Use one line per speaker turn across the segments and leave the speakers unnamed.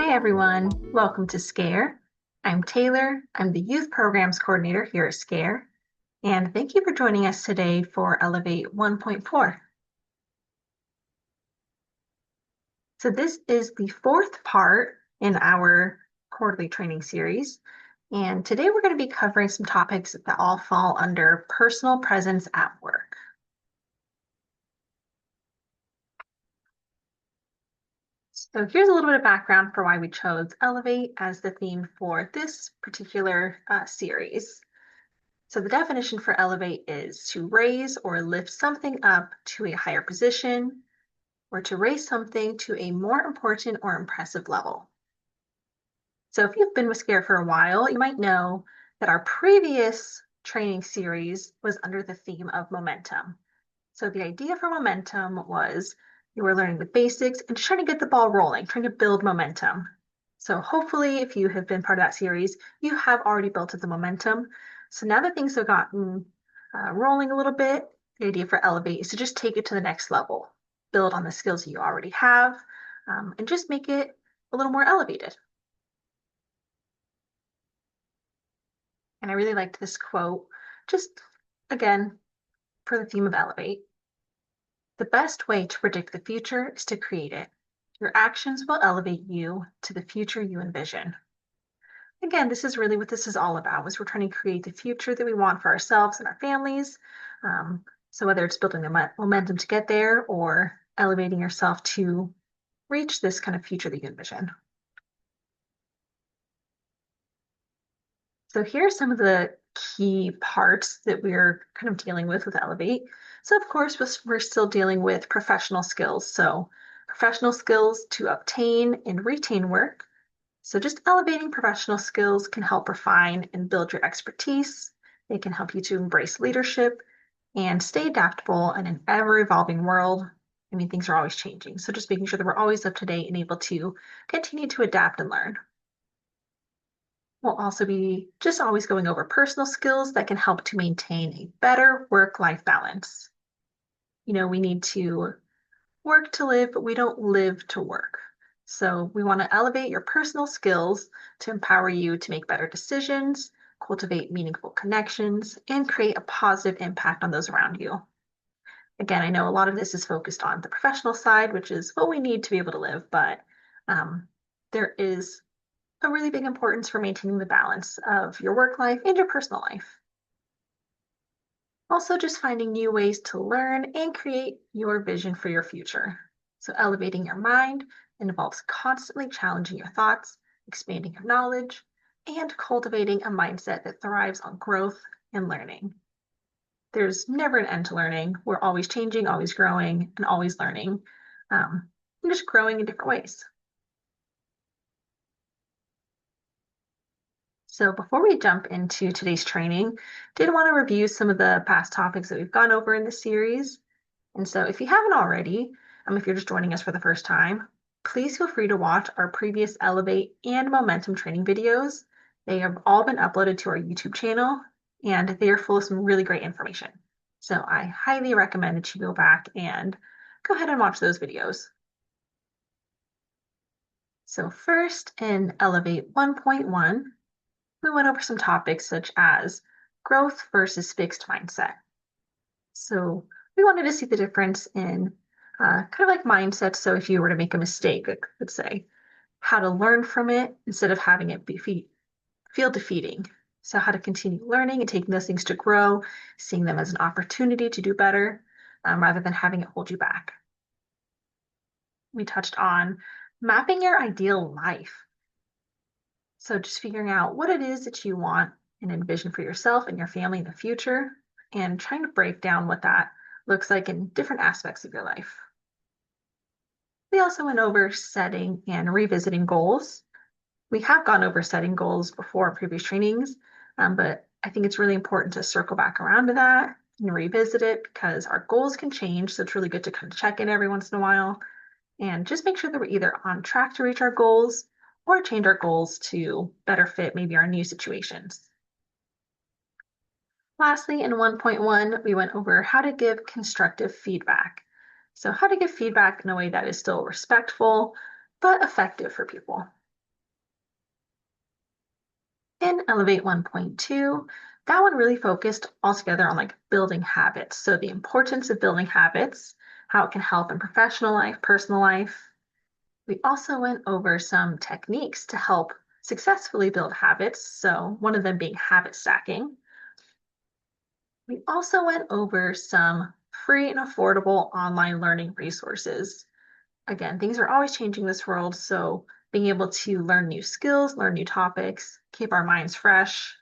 Hi everyone, welcome to SCARE. I'm Taylor, I'm the Youth Programs Coordinator here at SCARE, and thank you for joining us today for Elevate 1.4. So this is the fourth part in our quarterly training series, and today we're going to be covering some topics that all fall under personal presence at work. So here's a little bit of background for why we chose Elevate as the theme for this particular series. So the definition for elevate is to raise or lift something up to a higher position, or to raise something to a more important or impressive level. So if you've been with SCARE for a while, you might know that our previous training series was under the theme of momentum. So the idea for momentum was you were learning the basics and just trying to get the ball rolling, trying to build momentum. So hopefully, if you have been part of that series, you have already built up the momentum. So now that things have gotten rolling a little bit, the idea for Elevate is to just take it to the next level, build on the skills you already have, and just make it a little more elevated. And I really liked this quote, just again, for the theme of Elevate. The best way to predict the future is to create it. Your actions will elevate you to the future you envision. Again, this is really what this is all about, is we're trying to create the future that we want for ourselves and our families. So whether it's building the momentum to get there or elevating yourself to reach this kind of future that you envision. So here are some of the key parts that we're kind of dealing with Elevate. So of course, we're still dealing with professional skills. So professional skills to obtain and retain work. So just elevating professional skills can help refine and build your expertise. They can help you to embrace leadership and stay adaptable in an ever-evolving world. I mean, things are always changing. So just making sure that we're always up to date and able to continue to adapt and learn. We'll also be just always going over personal skills that can help to maintain a better work-life balance. You know, we need to work to live, but we don't live to work. So we want to elevate your personal skills to empower you to make better decisions, cultivate meaningful connections, and create a positive impact on those around you. Again, I know a lot of this is focused on the professional side, which is what we need to be able to live, but there is a really big importance for maintaining the balance of your work life and your personal life. Also, just finding new ways to learn and create your vision for your future. So elevating your mind involves constantly challenging your thoughts, expanding your knowledge, and cultivating a mindset that thrives on growth and learning. There's never an end to learning. We're always changing, always growing, and always learning, and just growing in different ways. So before we jump into today's training, did want to review some of the past topics that we've gone over in the series. And so if you haven't already, if you're just joining us for the first time, please feel free to watch our previous Elevate and Momentum training videos. They have all been uploaded to our YouTube channel, and they are full of some really great information. So I highly recommend that you go back and go ahead and watch those videos. So first in Elevate 1.1, we went over some topics such as growth versus fixed mindset. So we wanted to see the difference in kind of like mindset. So if you were to make a mistake, let's say, how to learn from it instead of having it feel defeating. So how to continue learning and taking those things to grow, seeing them as an opportunity to do better, rather than having it hold you back. We touched on mapping your ideal life. So just figuring out what it is that you want and envision for yourself and your family in the future, and trying to break down what that looks like in different aspects of your life. We also went over setting and revisiting goals. We have gone over setting goals before in previous trainings, but I think it's really important to circle back around to that and revisit it because our goals can change. So it's really good to kind of check in every once in a while and just make sure that we're either on track to reach our goals or change our goals to better fit maybe our new situations. Lastly, in 1.1, we went over how to give constructive feedback. So how to give feedback in a way that is still respectful, but effective for people. In Elevate 1.2, that one really focused altogether on like building habits. So the importance of building habits, how it can help in professional life, personal life. We also went over some techniques to help successfully build habits. So one of them being habit stacking. We also went over some free and affordable online learning resources. Again, things are always changing in this world, so being able to learn new skills, learn new topics, keep our minds fresh,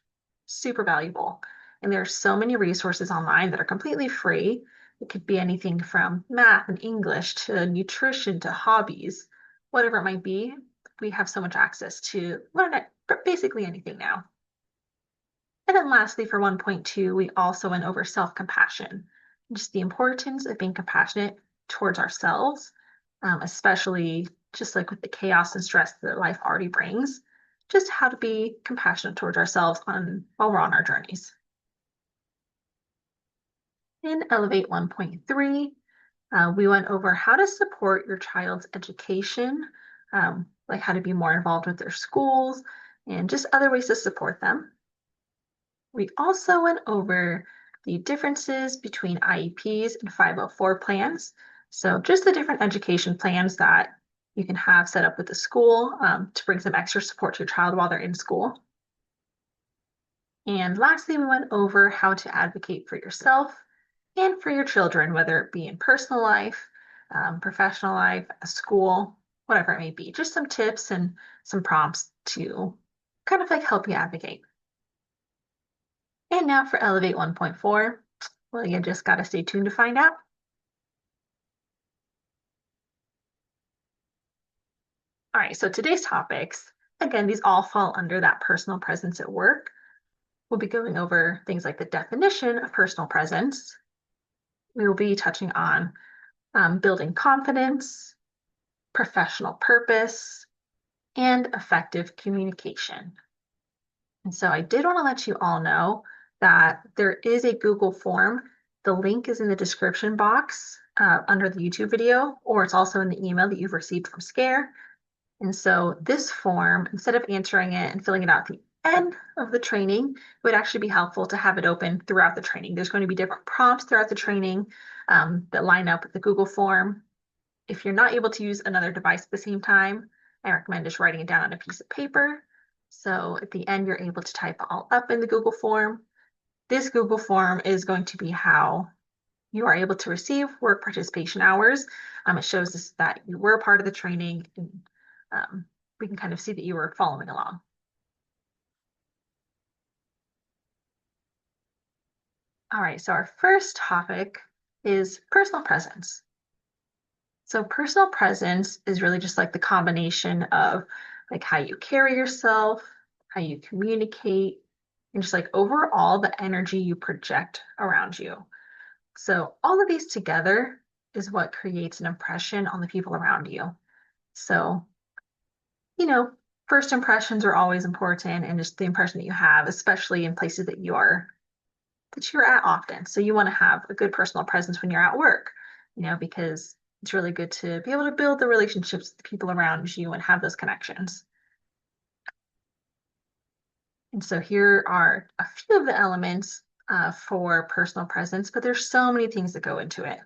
super valuable. And there are so many resources online that are completely free. It could be anything from math and English to nutrition to hobbies, whatever it might be. We have so much access to learn it, basically anything now. And then lastly, for 1.2, we also went over self-compassion, just the importance of being compassionate towards ourselves, especially just like with the chaos and stress that life already brings, just how to be compassionate towards ourselves while we're on our journeys. In Elevate 1.3, we went over how to support your child's education, like how to be more involved with their schools, and just other ways to support them. We also went over the differences between IEPs and 504 plans. So just the different education plans that you can have set up with the school to bring some extra support to your child while they're in school. And lastly, we went over how to advocate for yourself and for your children, whether it be in personal life, professional life, school, whatever it may be. Just some tips and some prompts to kind of like help you advocate. And now for Elevate 1.4. Well, you just got to stay tuned to find out. All right, so today's topics, again, these all fall under that personal presence at work. We'll be going over things like the definition of personal presence. We will be touching on building confidence, professional purpose, and effective communication. And so I did want to let you all know that there is a Google form. The link is in the description box under the YouTube video, or it's also in the email that you've received from Scare. And so this form, instead of answering it and filling it out at the end of the training, it would actually be helpful to have it open throughout the training. There's going to be different prompts throughout the training that line up with the Google form. If you're not able to use another device at the same time, I recommend just writing it down on a piece of paper. So at the end, you're able to type all up in the Google form. This Google form is going to be how you are able to receive work participation hours. It shows us that you were a part of the training, and we can kind of see that you were following along. All right, so our first topic is personal presence. So personal presence is really just like the combination of like how you carry yourself, how you communicate, and just like overall the energy you project around you. So all of these together is what creates an impression on the people around you. So, first impressions are always important, and just the impression that you have, especially in places that you're at often. So you want to have a good personal presence when you're at work, because it's really good to be able to build the relationships with the people around you and have those connections. And so here are a few of the elements for personal presence, but there's so many things that go into it.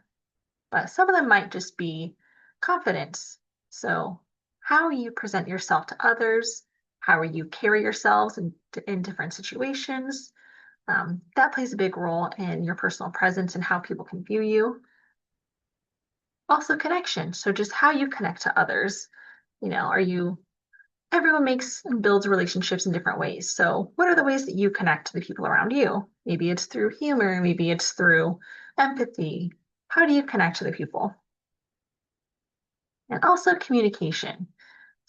But some of them might just be confidence. So how you present yourself to others, how you carry yourselves in different situations. That plays a big role in your personal presence and how people can view you. Also connection. So just how you connect to others. Everyone makes and builds relationships in different ways. So what are the ways that you connect to the people around you? Maybe it's through humor, maybe it's through empathy. How do you connect to the people? And also communication.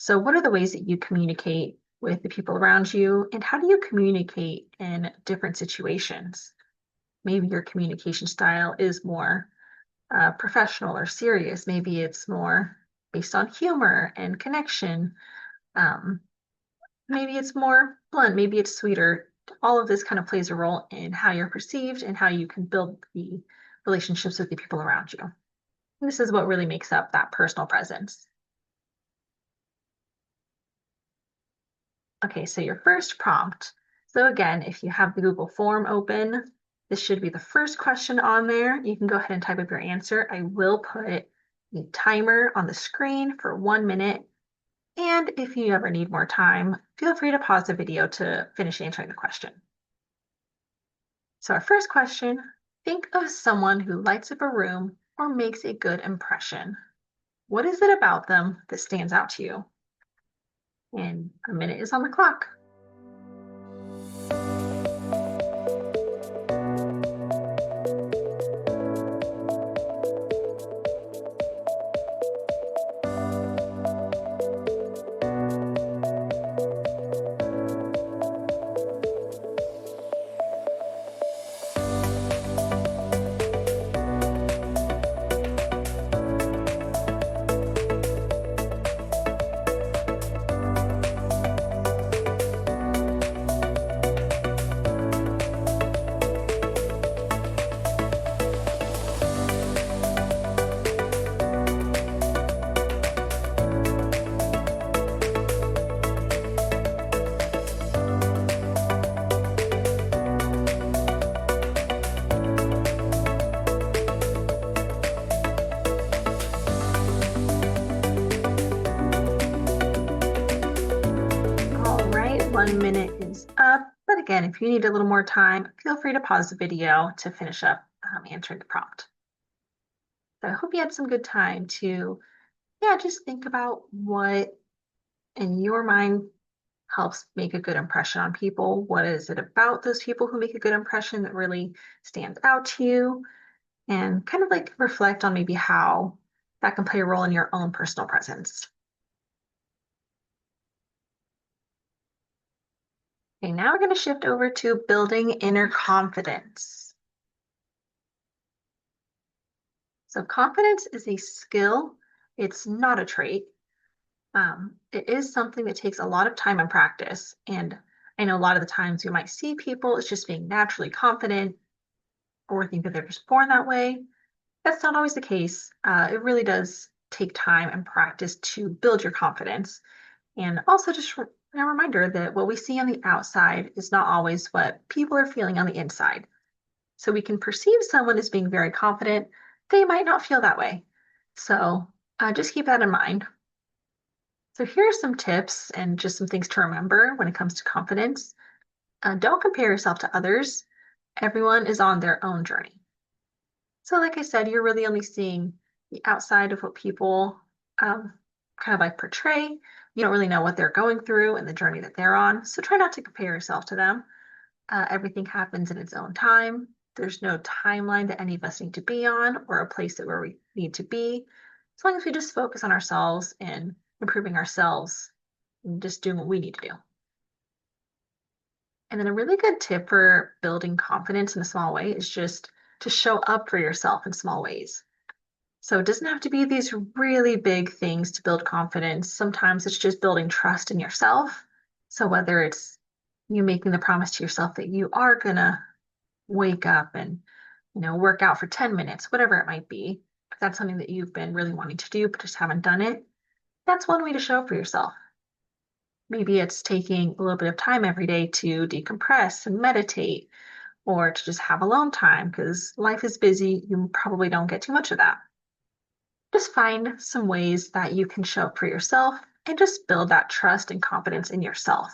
So what are the ways that you communicate with the people around you, and how do you communicate in different situations? Maybe your communication style is more professional or serious. Maybe it's more based on humor and connection. Maybe it's more blunt. Maybe it's sweeter. All of this kind of plays a role in how you're perceived and how you can build the relationships with the people around you. And this is what really makes up that personal presence. Okay, so your first prompt So again, if you have the Google form open, this should be the first question on there. You can go ahead and type up your answer. I will put the timer on the screen for 1 minute. And if you ever need more time, feel free to pause the video to finish answering the question. So our first question, think of someone who lights up a room or makes a good impression. What is it about them that stands out to you? And a minute is on the clock. All right, 1 minute is up. But again, if you need a little more time, feel free to pause the video to finish up answering the prompt. So I hope you had some good time to, just think about what in your mind helps make a good impression on people. What is it about those people who make a good impression that really stands out to you? And kind of like reflect on maybe how that can play a role in your own personal presence. Okay, now we're going to shift over to building inner confidence. So confidence is a skill. It's not a trait. It is something that takes a lot of time and practice. And I know a lot of the times you might see people as just being naturally confident or think that they're just born that way. That's not always the case. It really does take time and practice to build your confidence. And also just a reminder that what we see on the outside is not always what people are feeling on the inside. So we can perceive someone as being very confident. They might not feel that way. So just keep that in mind. So here are some tips and just some things to remember when it comes to confidence. Don't compare yourself to others. Everyone is on their own journey. So like I said, you're really only seeing the outside of what people kind of like portray. You don't really know what they're going through and the journey that they're on. So try not to compare yourself to them. Everything happens in its own time. There's no timeline that any of us need to be on or a place that where we need to be. As long as we just focus on ourselves and improving ourselves and just doing what we need to do. And then a really good tip for building confidence in a small way is just to show up for yourself in small ways. So it doesn't have to be these really big things to build confidence. Sometimes it's just building trust in yourself. So whether it's you making the promise to yourself that you are gonna wake up and, work out for 10 minutes, whatever it might be, if that's something that you've been really wanting to do but just haven't done it, that's one way to show up for yourself. Maybe it's taking a little bit of time every day to decompress and meditate or to just have alone time because life is busy. You probably don't get too much of that. Just find some ways that you can show up for yourself and just build that trust and confidence in yourself.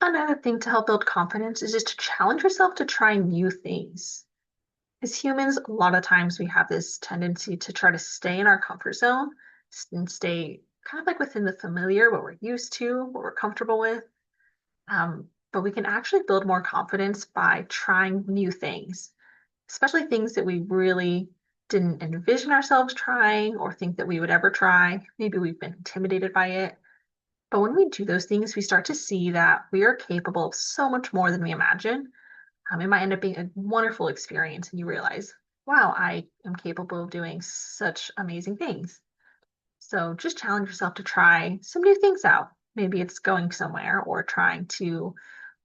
Another thing to help build confidence is just to challenge yourself to try new things. As humans, a lot of times we have this tendency to try to stay in our comfort zone and stay kind of like within the familiar, what we're used to, what we're comfortable with. But we can actually build more confidence by trying new things, especially things that we really didn't envision ourselves trying or think that we would ever try. Maybe we've been intimidated by it. But when we do those things, we start to see that we are capable of so much more than we imagine. It might end up being a wonderful experience, and you realize, wow, I am capable of doing such amazing things. So just challenge yourself to try some new things out. Maybe it's going somewhere or trying to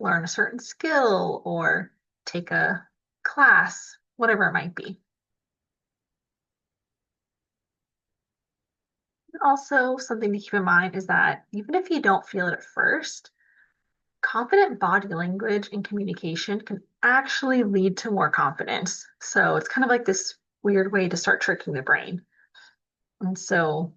learn a certain skill or take a class, whatever it might be. Also, something to keep in mind is that even if you don't feel it at first, confident body language and communication can actually lead to more confidence. So it's kind of like this weird way to start tricking the brain. And so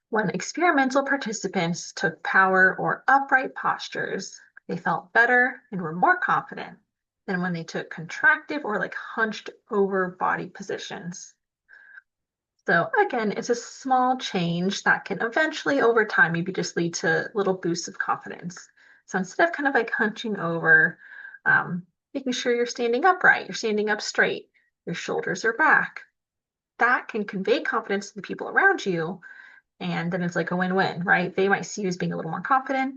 when experimental participants took power or upright postures, they felt better and were more confident than when they took contractive or like hunched over body positions. So again, it's a small change that can eventually, over time, maybe just lead to little boosts of confidence. So instead of kind of like hunching over, making sure you're standing upright, you're standing up straight, your shoulders are back. That can convey confidence to the people around you. And then it's like a win-win, right? They might see you as being a little more confident.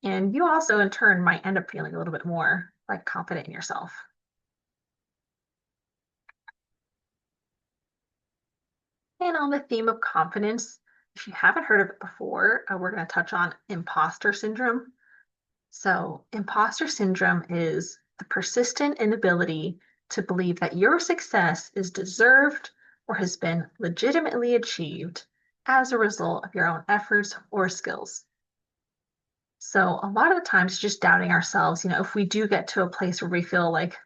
And you also, in turn, might end up feeling a little bit more like confident in yourself. And on the theme of confidence, if you haven't heard of it before, we're going to touch on imposter syndrome. So, imposter syndrome is the persistent inability to believe that your success is deserved or has been legitimately achieved as a result of your own efforts or skills. So, a lot of the times, just doubting ourselves, if we do get to a place where we feel like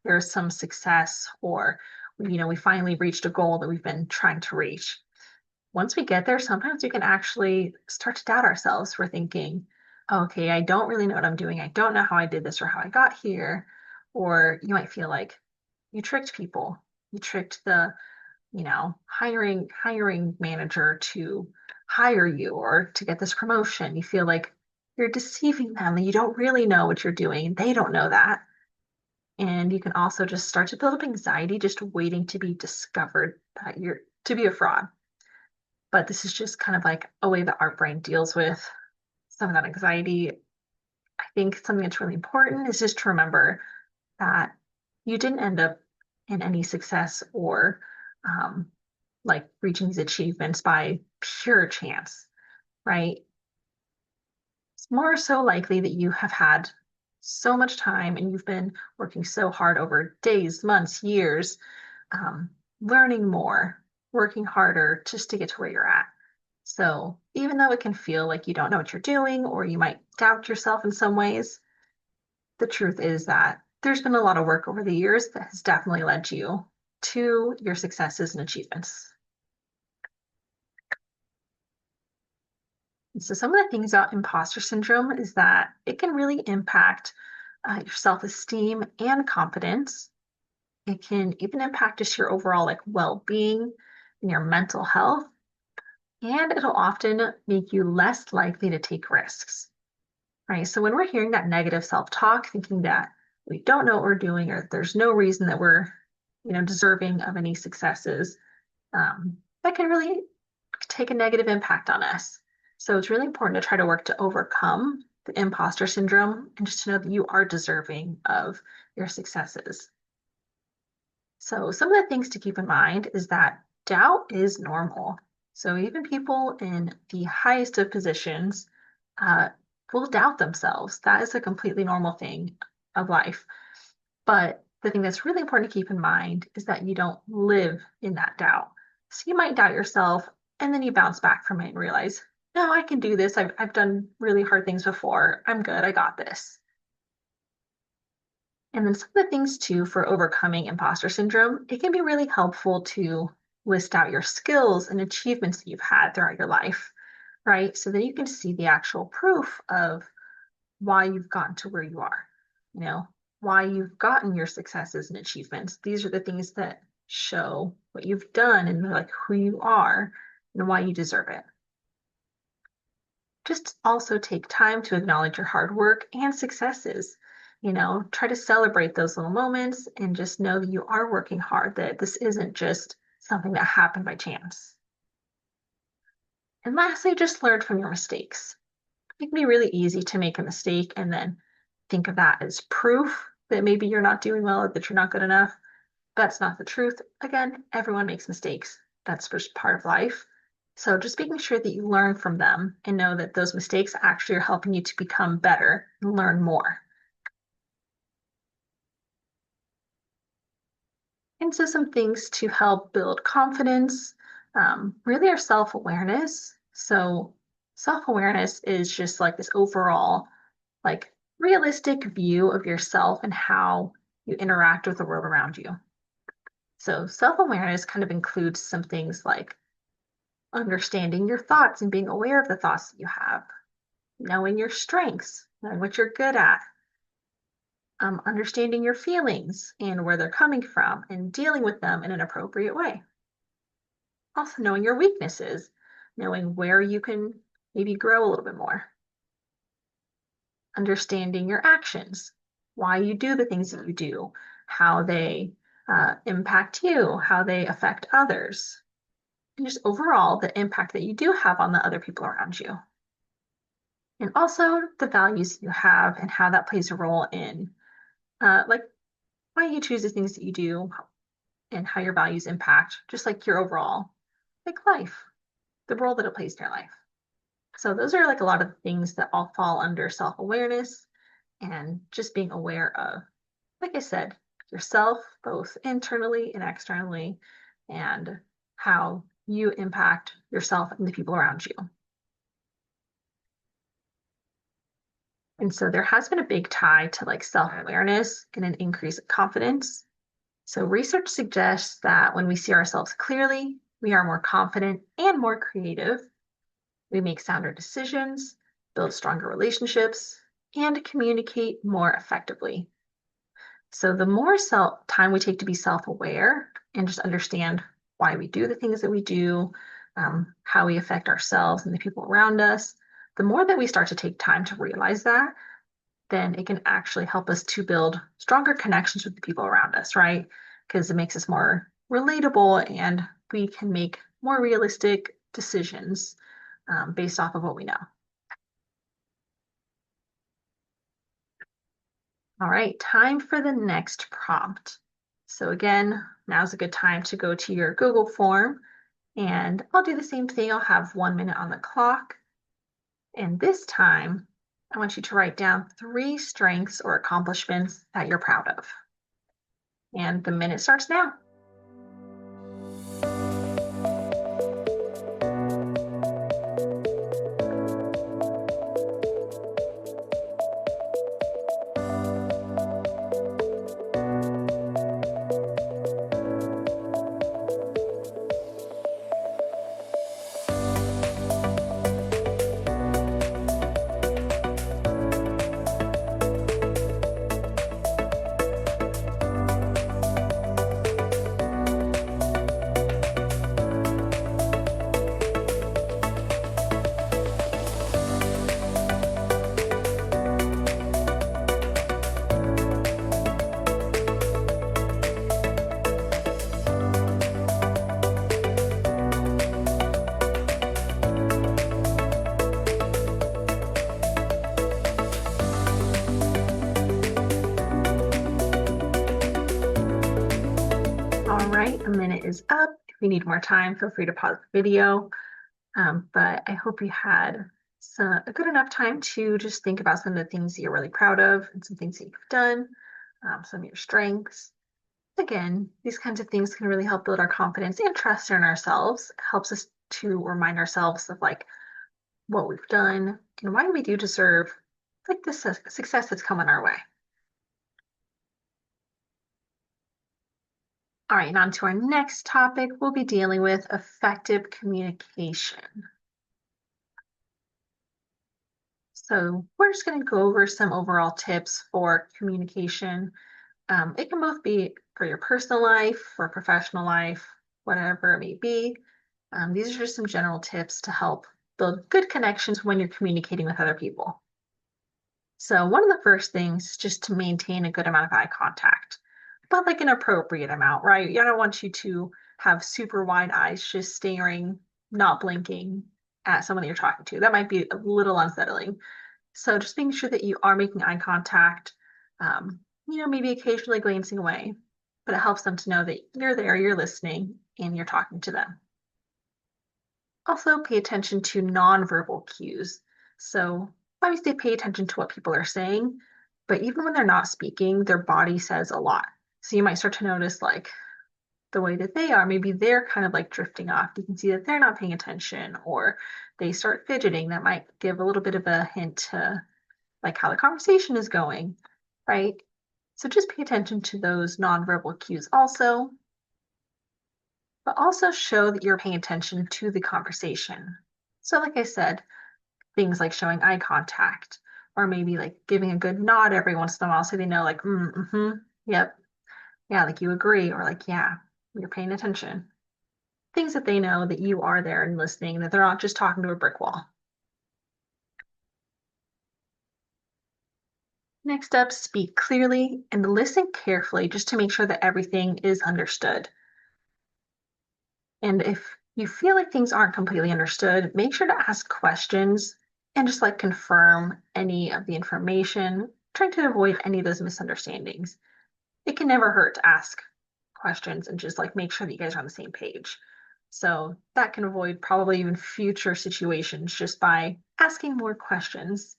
there's some success or, we finally reached a goal that we've been trying to reach. Once we get there, sometimes we can actually start to doubt ourselves. We're thinking, okay, I don't really know what I'm doing. I don't know how I did this or how I got here. Or you might feel like you tricked people. You tricked the, hiring manager to hire you or to get this promotion. You feel like you're deceiving them and you don't really know what you're doing. They don't know that. And you can also just start to build up anxiety just waiting to be discovered that you're to be a fraud. But this is just kind of like a way that our brain deals with some of that anxiety. I think something that's really important is just to remember that you didn't end up in any success or um, like reaching these achievements by pure chance, right? It's more so likely that you have had so much time and you've been working so hard over days, months, years, um, learning more, working harder just to get to where you're at. So even though it can feel like you don't know what you're doing or you might doubt yourself in some ways, the truth is that there's been a lot of work over the years that has definitely led you to your successes and achievements. And so some of the things about imposter syndrome is that it can really impact your self-esteem and confidence. It can even impact just your overall like well-being and your mental health. And it'll often make you less likely to take risks. Right. So when we're hearing that negative self-talk, thinking that we don't know what we're doing or there's no reason that we're, deserving of any successes, that can really take a negative impact on us. So it's really important to try to work to overcome the imposter syndrome and just to know that you are deserving of your successes. So some of the things to keep in mind is that doubt is normal. So even people in the highest of positions uh, will doubt themselves. That is a completely normal thing of life. But the thing that's really important to keep in mind is that you don't live in that doubt. So you might doubt yourself and then you bounce back from it and realize, no, I can do this. I've done really hard things before. I'm good. I got this. And then some of the things too for overcoming imposter syndrome, it can be really helpful to list out your skills and achievements that you've had throughout your life, right? So that you can see the actual proof of why you've gotten to where you are, you know, why you've gotten your successes and achievements. These are the things that show what you've done and like who you are and why you deserve it. Just also take time to acknowledge your hard work and successes. Try to celebrate those little moments and just know that you are working hard, that this isn't just something that happened by chance. And lastly, just learn from your mistakes. It can be really easy to make a mistake and then think of that as proof that maybe you're not doing well, that you're not good enough. That's not the truth. Again, everyone makes mistakes. That's just part of life. So just making sure that you learn from them and know that those mistakes actually are helping you to become better and learn more. And so some things to help build confidence, really are self-awareness. So self-awareness is just like this overall like realistic view of yourself and how you interact with the world around you. So self-awareness kind of includes some things like understanding your thoughts and being aware of the thoughts that you have, knowing your strengths, knowing what you're good at, understanding your feelings and where they're coming from and dealing with them in an appropriate way. Also knowing your weaknesses, knowing where you can maybe grow a little bit more. Understanding your actions, why you do the things that you do, how they impact you, how they affect others, and just overall the impact that you do have on the other people around you. And also the values you have and how that plays a role in like why you choose the things that you do and how your values impact just like your overall like life, the role that it plays in your life. So those are like a lot of things that all fall under self-awareness and just being aware of, like I said, yourself, both internally and externally, and how you impact yourself and the people around you. And so there has been a big tie to like self-awareness and an increase in confidence. So research suggests that when we see ourselves clearly, we are more confident and more creative. We make sounder decisions, build stronger relationships, and communicate more effectively. So the more time we take to be self-aware and just understand why we do the things that we do, how we affect ourselves and the people around us, the more that we start to take time to realize that, then it can actually help us to build stronger connections with the people around us, right? Because it makes us more relatable and we can make more realistic decisions based off of what we know. All right, time for the next prompt. So again, now's a good time to go to your Google form and I'll do the same thing. I'll have 1 minute on the clock. And this time, I want you to write down 3 strengths or accomplishments that you're proud of. And the minute starts now. All right, a minute is up. If you need more time, feel free to pause the video. But I hope you had a good enough time to just think about some of the things that you're really proud of and some things that you've done, some of your strengths. Again, these kinds of things can really help build our confidence and trust in ourselves. It helps us to remind ourselves of like what we've done and why we do deserve like the success that's coming our way. All right, and on to our next topic, we'll be dealing with effective communication. So we're just going to go over some overall tips for communication. It can both be for your personal life, for professional life, whatever it may be. These are just some general tips to help build good connections when you're communicating with other people. So one of the first things is just to maintain a good amount of eye contact, but like an appropriate amount, right? I don't want you to have super wide eyes just staring, not blinking at someone that you're talking to. That might be a little unsettling. So just making sure that you are making eye contact, maybe occasionally glancing away, but it helps them to know that you're there, you're listening, and you're talking to them. Also, pay attention to nonverbal cues. So obviously pay attention to what people are saying, but even when they're not speaking, their body says a lot. So you might start to notice like the way that they are, maybe they're kind of like drifting off. You can see that they're not paying attention or they start fidgeting. That might give a little bit of a hint to like how the conversation is going, right? So just pay attention to those nonverbal cues also, but also show that you're paying attention to the conversation. So like I said, things like showing eye contact, or maybe like giving a good nod every once in a while so they know like, yep, yeah, like you agree, or like, yeah, you're paying attention. Things that they know that you are there and listening, that they're not just talking to a brick wall. Next up, speak clearly and listen carefully just to make sure that everything is understood. And if you feel like things aren't completely understood, make sure to ask questions and just like confirm any of the information, trying to avoid any of those misunderstandings. It can never hurt to ask questions and just like make sure that you guys are on the same page. So that can avoid probably even future situations just by asking more questions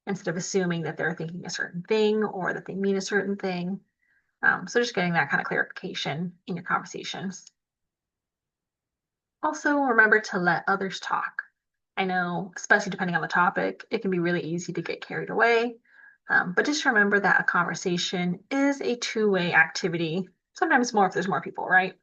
instead of assuming that they're thinking a certain thing or that they mean a certain thing. So just getting that kind of clarification in your conversations. Also, remember to let others talk. I know, especially depending on the topic, it can be really easy to get carried away. But just remember that a conversation is a two-way activity, sometimes more if there's more people, right?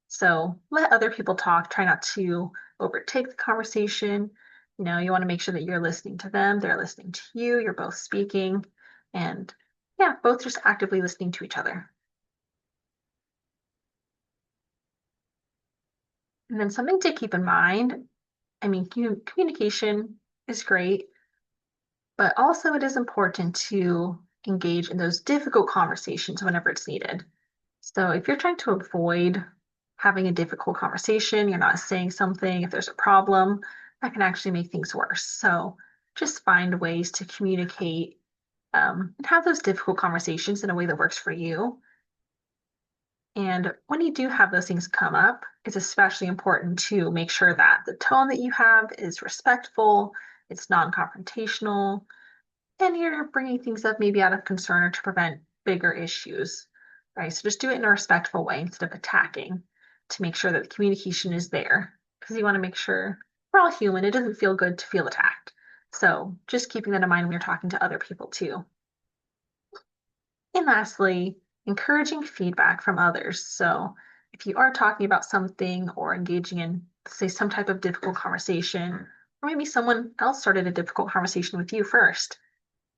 So let other people talk. Try not to overtake the conversation. You want to make sure that you're listening to them, they're listening to you, you're both speaking, and yeah, both just actively listening to each other. And then something to keep in mind, I mean, communication is great, but also it is important to engage in those difficult conversations whenever it's needed. So if you're trying to avoid having a difficult conversation, you're not saying something, if there's a problem, that can actually make things worse. So just find ways to communicate and have those difficult conversations in a way that works for you. And when you do have those things come up, it's especially important to make sure that the tone that you have is respectful, it's non-confrontational, and you're bringing things up maybe out of concern or to prevent bigger issues, right? So just do it in a respectful way instead of attacking to make sure that the communication is there because you want to make sure we're all human. It doesn't feel good to feel attacked. So just keeping that in mind when you're talking to other people too. And lastly, encouraging feedback from others. So if you are talking about something or engaging in, say, some type of difficult conversation, or maybe someone else started a difficult conversation with you first,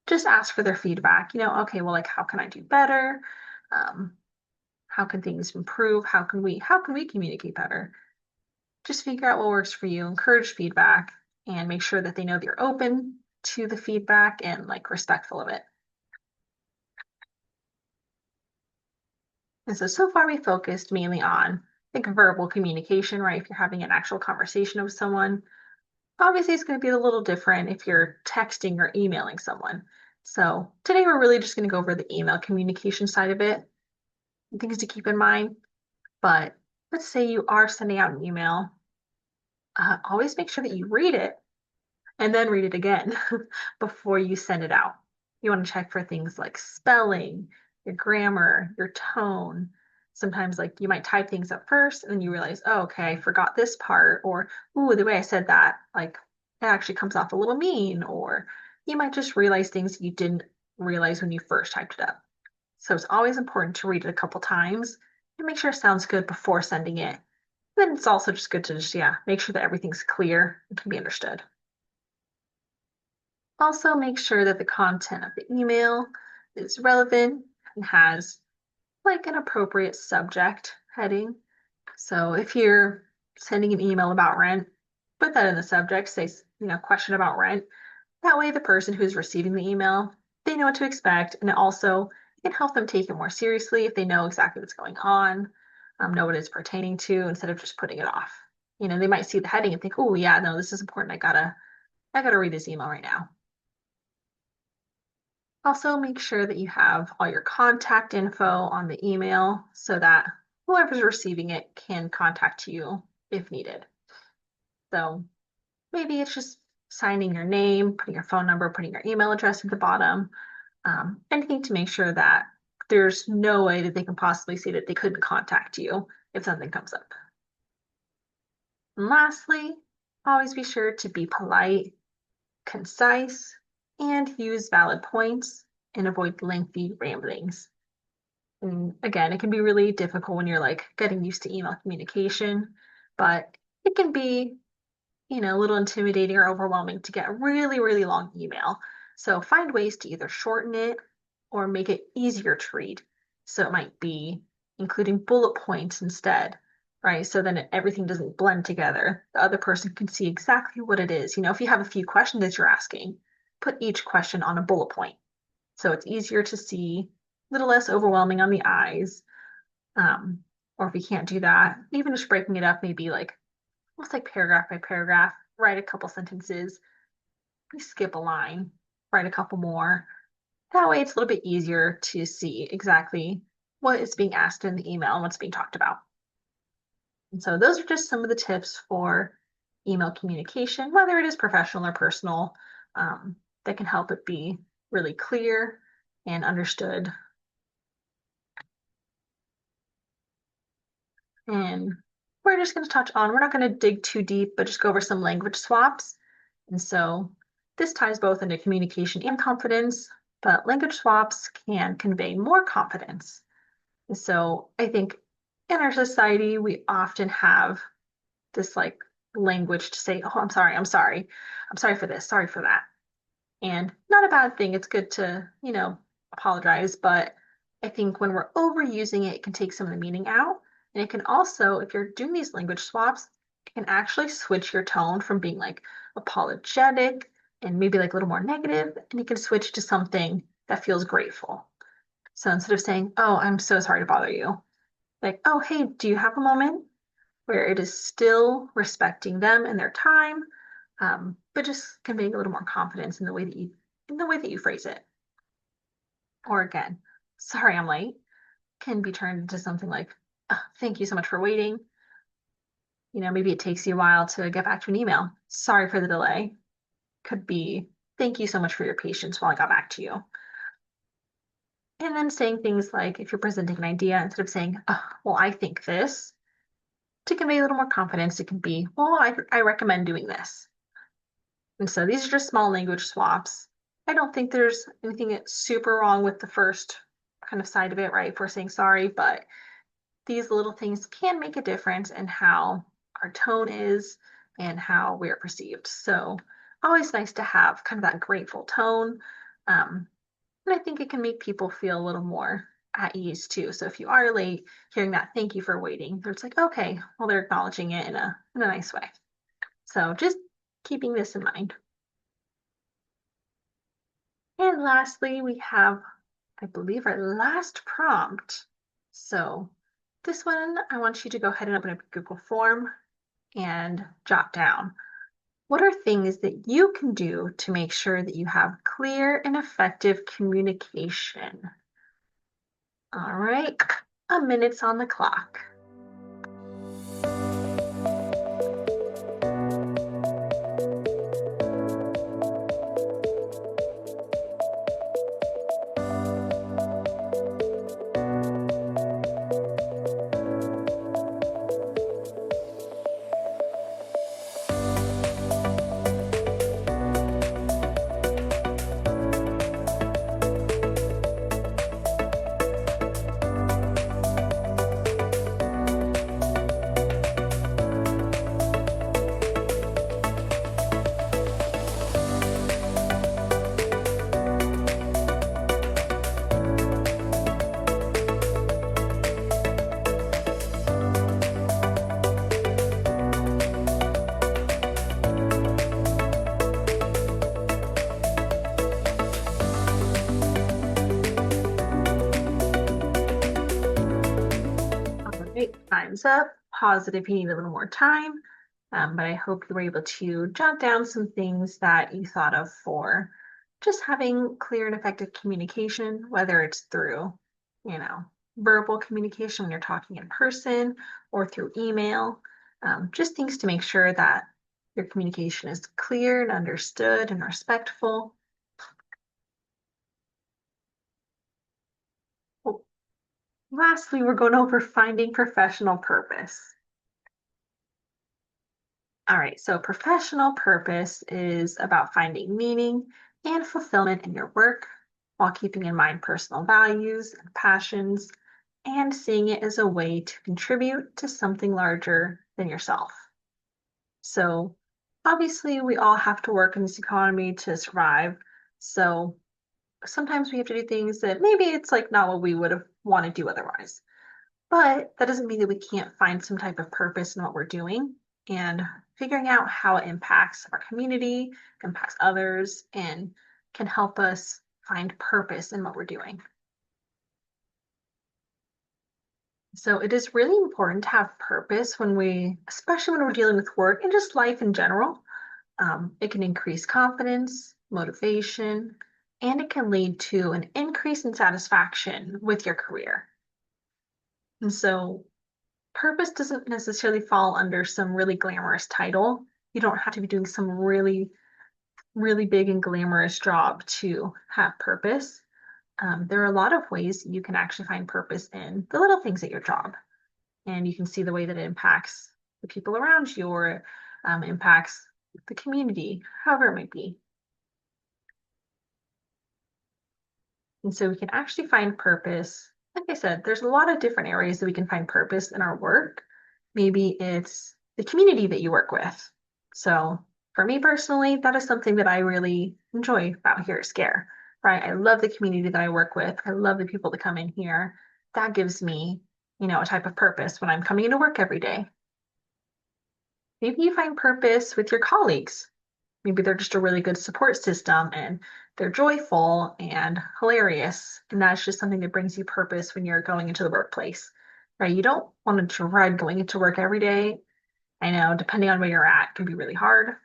just ask for their feedback. Okay, well, like, how can I do better? Um, how can things improve? How can we communicate better? Just figure out what works for you, encourage feedback, and make sure that they know that you're open to the feedback and like respectful of it. And so far we focused mainly on like verbal communication, right? If you're having an actual conversation with someone, obviously it's going to be a little different if you're texting or emailing someone. So today we're really just going to go over the email communication side of it, things to keep in mind. But let's say you are sending out an email, always make sure that you read it and then read it again before you send it out. You want to check for things like spelling, your grammar, your tone. Sometimes, like you might type things up first and then you realize, oh, okay, I forgot this part, or ooh, the way I said that, like it actually comes off a little mean, or you might just realize things you didn't realize when you first typed it up. So it's always important to read it a couple times and make sure it sounds good before sending it. Then it's also just good to just, yeah, make sure that everything's clear and can be understood. Also, make sure that the content of the email is relevant and has like an appropriate subject heading. So if you're sending an email about rent, put that in the subject, say, question about rent. That way, the person who's receiving the email, they know what to expect, and it also can help them take it more seriously if they know exactly what's going on, know what it's pertaining to, instead of just putting it off. They might see the heading and think, "Oh, yeah, no, this is important. I gotta read this email right now." Also, make sure that you have all your contact info on the email so that whoever's receiving it can contact you if needed. So maybe it's just signing your name, putting your phone number, putting your email address at the bottom, anything to make sure that there's no way that they can possibly say that they couldn't contact you if something comes up. And lastly, always be sure to be polite, concise, and use valid points and avoid lengthy ramblings. And again, it can be really difficult when you're like getting used to email communication, but it can be, a little intimidating or overwhelming to get a really, really long email. So find ways to either shorten it or make it easier to read. So it might be including bullet points instead, right? So then everything doesn't blend together. The other person can see exactly what it is. If you have a few questions that you're asking, put each question on a bullet point. So it's easier to see, a little less overwhelming on the eyes. Or if you can't do that, even just breaking it up, maybe like almost like paragraph by paragraph, write a couple sentences, skip a line, write a couple more. That way it's a little bit easier to see exactly what is being asked in the email and what's being talked about. And so those are just some of the tips for email communication, whether it is professional or personal, that can help it be really clear and understood. And we're just going to touch on, we're not going to dig too deep, but just go over some language swaps. And so this ties both into communication and confidence, but language swaps can convey more confidence. And so I think in our society, we often have this like language to say, oh, I'm sorry for this, sorry for that. And not a bad thing. It's good to, apologize, but I think when we're overusing it, it can take some of the meaning out. And it can also, if you're doing these language swaps, it can actually switch your tone from being like apologetic and maybe like a little more negative, and you can switch to something that feels grateful. So instead of saying, oh, I'm so sorry to bother you, like, oh, hey, do you have a moment? Where it is still respecting them and their time, but just conveying a little more confidence in the way that you phrase it. Or again, sorry I'm late can be turned into something like, "Oh, thank you so much for waiting." Maybe it takes you a while to get back to an email. Sorry for the delay. Could be, thank you so much for your patience while I got back to you. And then saying things like, if you're presenting an idea, instead of saying, oh, well, I think this, to convey a little more confidence, it can be, well, I recommend doing this. And so these are just small language swaps. I don't think there's anything super wrong with the first kind of side of it, right? If we're saying sorry, but these little things can make a difference in how our tone is and how we're perceived. So always nice to have kind of that grateful tone. And I think it can make people feel a little more at ease too. So if you are late, hearing that thank you for waiting, it's like, okay, well, they're acknowledging it in a nice way. So just keeping this in mind. And lastly, we have, I believe, our last prompt. So this one, I want you to go ahead and open up Google Form and jot down, what are things that you can do to make sure that you have clear and effective communication? All right, a minute's on the clock. Time's up. Pause it if you need a little more time. But I hope you were able to jot down some things that you thought of for just having clear and effective communication, whether it's through, verbal communication when you're talking in person or through email. Just things to make sure that your communication is clear and understood and respectful. Lastly, we're going over finding professional purpose. All right, so professional purpose is about finding meaning and fulfillment in your work while keeping in mind personal values and passions and seeing it as a way to contribute to something larger than yourself. So, obviously, we all have to work in this economy to survive. So, sometimes we have to do things that maybe it's like not what we would have want to do otherwise. But that doesn't mean that we can't find some type of purpose in what we're doing and figuring out how it impacts our community, impacts others, and can help us find purpose in what we're doing. So it is really important to have purpose especially when we're dealing with work and just life in general. It can increase confidence, motivation, and it can lead to an increase in satisfaction with your career. And so purpose doesn't necessarily fall under some really glamorous title. You don't have to be doing some really, really big and glamorous job to have purpose. There are a lot of ways you can actually find purpose in the little things at your job. And you can see the way that it impacts the people around you or impacts the community, however it might be. And so we can actually find purpose. Like I said, there's a lot of different areas that we can find purpose in our work. Maybe it's the community that you work with. So for me personally, that is something that I really enjoy about here at Scare, right? I love the community that I work with. I love the people that come in here. That gives me, a type of purpose when I'm coming into work every day. Maybe you find purpose with your colleagues. Maybe they're just a really good support system and they're joyful and hilarious. And that's just something that brings you purpose when you're going into the workplace, right? You don't want to dread going into work every day. I know, depending on where you're at, can be really hard,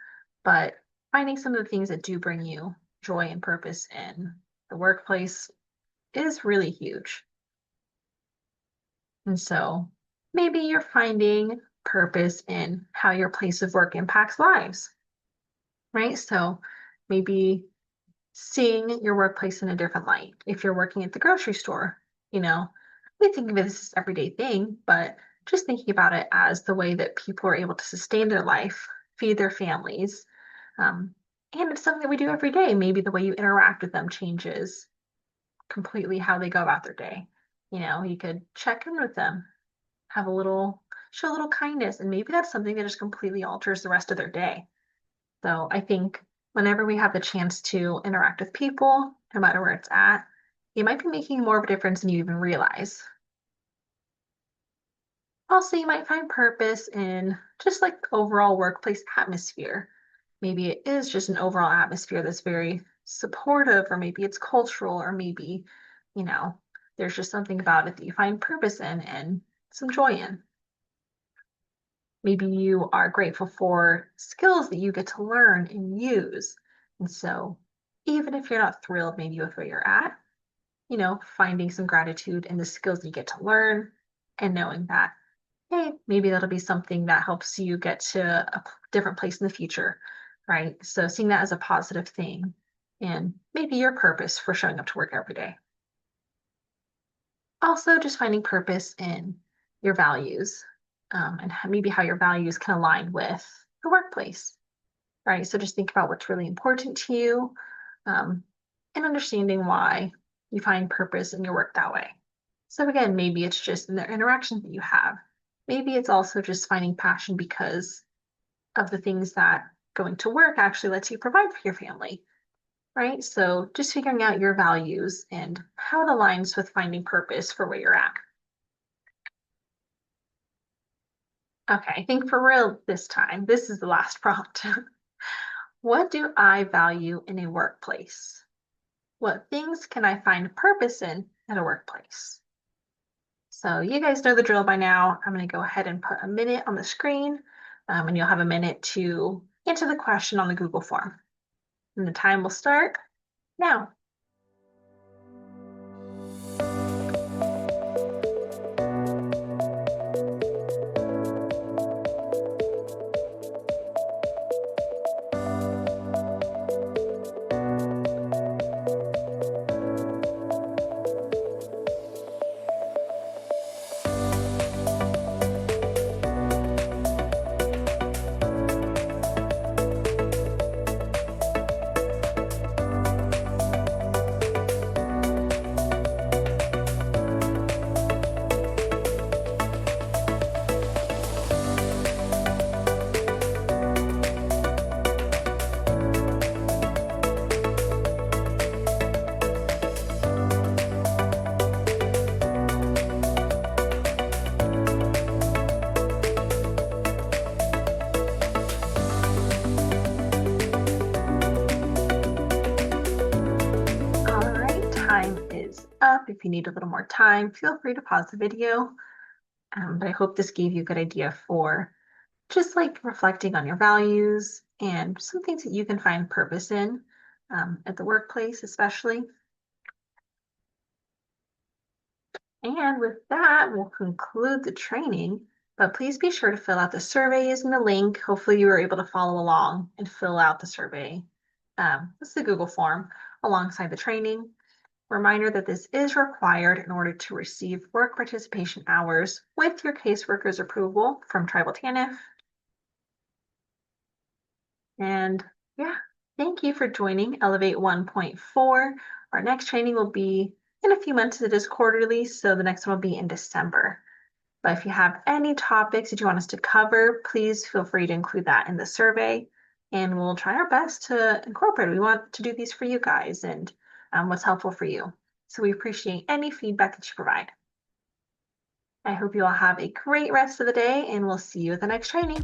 but finding some of the things that do bring you joy and purpose in the workplace is really huge. And so maybe you're finding purpose in how your place of work impacts lives, right? So maybe seeing your workplace in a different light. If you're working at the grocery store, we think of it as this everyday thing, but just thinking about it as the way that people are able to sustain their life, feed their families. And it's something that we do every day. Maybe the way you interact with them changes completely how they go about their day. You could check in with them, show a little kindness, and maybe that's something that just completely alters the rest of their day. So I think whenever we have the chance to interact with people, no matter where it's at, it might be making more of a difference than you even realize. Also, you might find purpose in just like overall workplace atmosphere. Maybe it is just an overall atmosphere that's very supportive, or maybe it's cultural, or maybe, you know, there's just something about it that you find purpose in and some joy in. Maybe you are grateful for skills that you get to learn and use. And so, even if you're not thrilled maybe with where you're at, finding some gratitude in the skills that you get to learn and knowing that, hey, maybe that'll be something that helps you get to a different place in the future, right? So, seeing that as a positive thing and maybe your purpose for showing up to work every day. Also, just finding purpose in your values and maybe how your values can align with the workplace, right? So just think about what's really important to you and understanding why you find purpose in your work that way. So again, maybe it's just in the interactions that you have. Maybe it's also just finding passion because of the things that going to work actually lets you provide for your family, right? So just figuring out your values and how it aligns with finding purpose for where you're at. Okay, I think for real this time, this is the last prompt. What do I value in a workplace? What things can I find purpose in at a workplace? So you guys know the drill by now. I'm going to go ahead and put a minute on the screen, and you'll have a minute to answer the question on the Google form. And the time will start now. up. If you need a little more time, feel free to pause the video. But I hope this gave you a good idea for just like reflecting on your values and some things that you can find purpose in at the workplace, especially. And with that, we'll conclude the training, but please be sure to fill out the surveys in the link. Hopefully you were able to follow along and fill out the survey. This is the Google form alongside the training. Reminder that this is required in order to receive work participation hours with your caseworker's approval from Tribal TANF. And yeah, thank you for joining Elevate 1.4. Our next training will be in a few months. It is quarterly, so the next one will be in December. But if you have any topics that you want us to cover, please feel free to include that in the survey, and we'll try our best to incorporate. We want to do these for you guys and what's helpful for you. So we appreciate any feedback that you provide. I hope you all have a great rest of the day, and we'll see you at the next training.